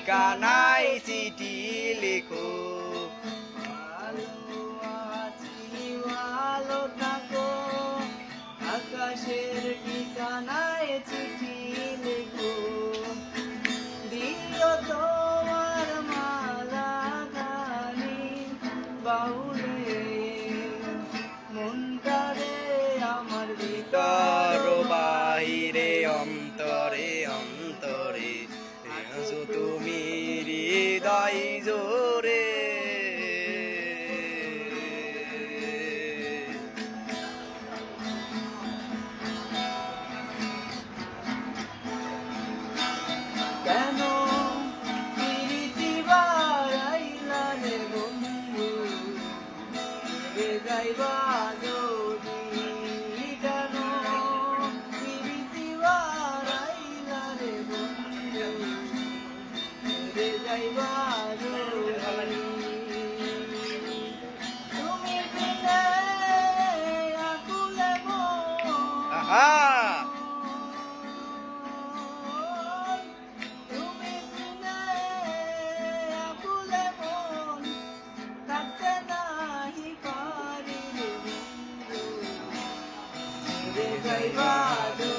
ঠিকানায় চিঠি লেখো। ভালো আছি ভালো থাকো, আকাশের ঠিকানায় চিঠি লেখো। দিও তোমার মালা খানি বাউলে, মনটারে আমার ভিতর বাহিরে অন্তরে অন্তরে আছো তুমি হৃদয় জোরে। কেন প্রীতি বাড়াইলা রে বন্ধু, রে যাইবা যদি, কেন প্রীতি বাড়াইলা রে বন্ধু, রে যাইবা যদি। তুমি বিনে আকুলে মন, আহা তুমি বিনে আকুলে মন, থাকতে নাহি পারি রে বন্ধু, রে যাইবা যদি।